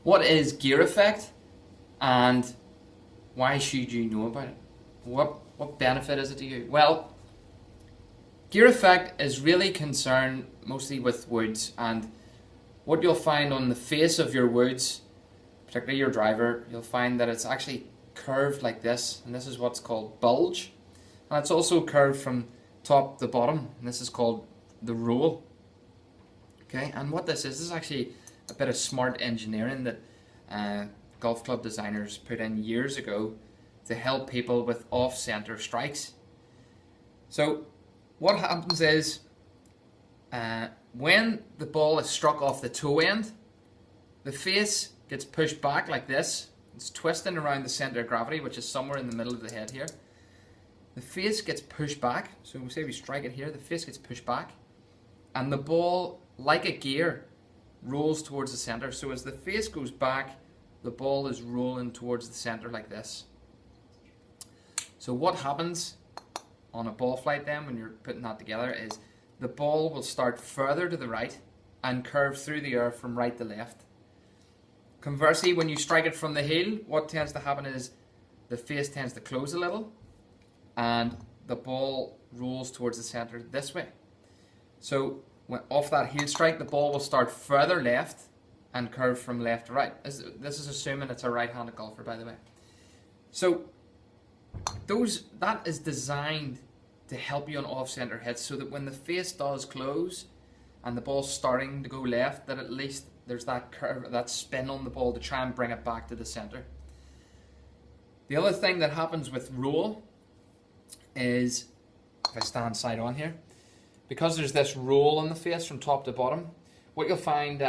What is gear effect and why should you know about it? What benefit is it to you? Well, gear effect is really concerned mostly with woods, and what you'll find on the face of your woods, particularly your driver, you'll find that it's actually curved like this, and this is what's called bulge. And it's also curved from top to bottom, and this is called the roll. Okay, and what this is actually a bit of smart engineering that golf club designers put in years ago to help people with off-center strikes. So what happens is when the ball is struck off the toe end, the face gets pushed back like this. It's twisting around the center of gravity, which is somewhere in the middle of the head here. The face gets pushed back, so we say we strike it here, the face gets pushed back, and the ball, like a gear, rolls towards the center. So as the face goes back, the ball is rolling towards the center like this. So what happens on a ball flight then when you're putting that together is the ball will start further to the right and curve through the air from right to left. Conversely, when you strike it from the heel, what tends to happen is the face tends to close a little and the ball rolls towards the center this way. So when off that heel strike, the ball will start further left and curve from left to right. This is assuming it's a right-handed golfer, by the way. So that is designed to help you on off-center hits, so that when the face does close and the ball's starting to go left, that at least there's that curve, that spin on the ball to try and bring it back to the center. The other thing that happens with roll is, if I stand side on here, because there's this roll on the face from top to bottom, what you'll find,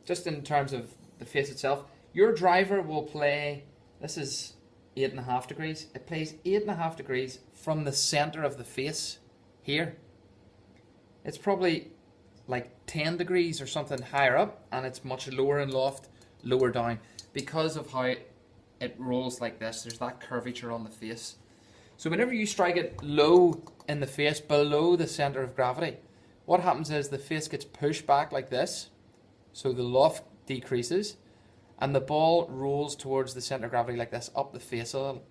just in terms of the face itself, your driver will play, this is 8.5 degrees, it plays 8.5 degrees from the center of the face here. It's probably like 10 degrees or something higher up, and it's much lower in loft, lower down, because of how it rolls like this. There's that curvature on the face. So whenever you strike it low in the face, below the center of gravity, what happens is the face gets pushed back like this, so the loft decreases, and the ball rolls towards the center of gravity like this, up the face a little.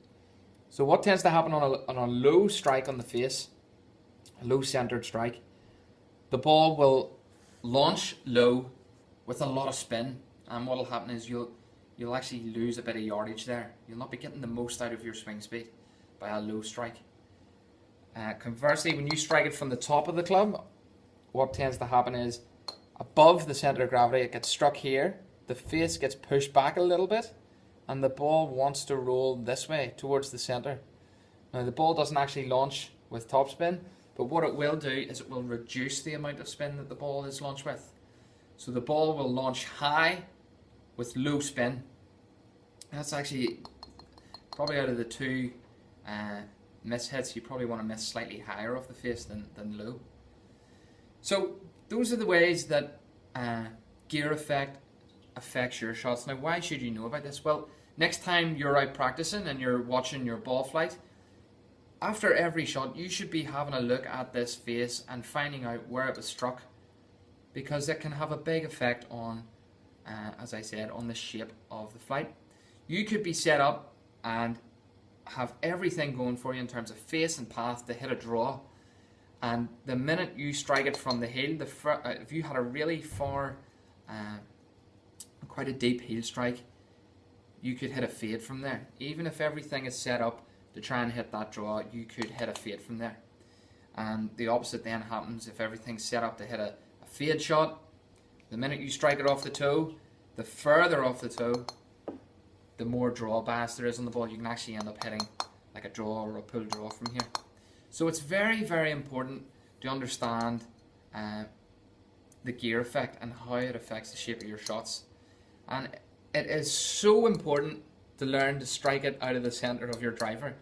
So what tends to happen on a low strike on the face, a low centered strike, the ball will launch low with a lot of spin, and what will happen is you'll actually lose a bit of yardage there. You'll not be getting the most out of your swing speed by a low strike. Conversely, when you strike it from the top of the club, what tends to happen is above the center of gravity, it gets struck here, the face gets pushed back a little bit, and the ball wants to roll this way towards the center. Now the ball doesn't actually launch with topspin, but what it will do is it will reduce the amount of spin that the ball is launched with. So the ball will launch high with low spin. That's actually probably, out of the two miss hits, you probably want to miss slightly higher off the face than low. So those are the ways that gear effect affects your shots. Now, why should you know about this? Well, next time you're out practicing and you're watching your ball flight, after every shot you should be having a look at this face and finding out where it was struck, because it can have a big effect on, as I said, on the shape of the flight. You could be set up and have everything going for you in terms of face and path to hit a draw, and the minute you strike it from the heel, if you had a really far, quite a deep heel strike, you could hit a fade from there. Even if everything is set up to try and hit that draw, you could hit a fade from there. And the opposite then happens if everything's set up to hit a fade shot. The minute you strike it off the toe, the further off the toe, the more draw bias there is on the ball. You can actually end up hitting like a draw or a pull draw from here. So it's very, very important to understand the gear effect and how it affects the shape of your shots. And it is so important to learn to strike it out of the center of your driver.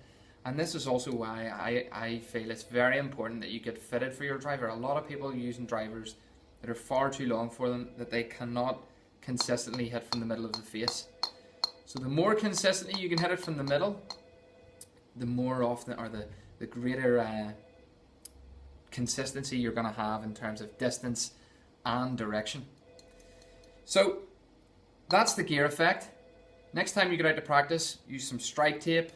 And this is also why I feel it's very important that you get fitted for your driver. A lot of people are using drivers that are far too long for them, that they cannot consistently hit from the middle of the face. So the more consistently you can hit it from the middle, the more often, or the greater consistency you're going to have in terms of distance and direction. So that's the gear effect. Next time you get out to practice, use some strike tape,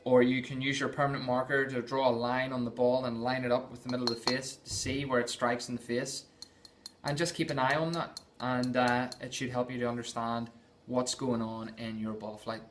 or you can use your permanent marker to draw a line on the ball and line it up with the middle of the face to see where it strikes in the face. And just keep an eye on that, and it should help you to understand what's going on in your ball flight.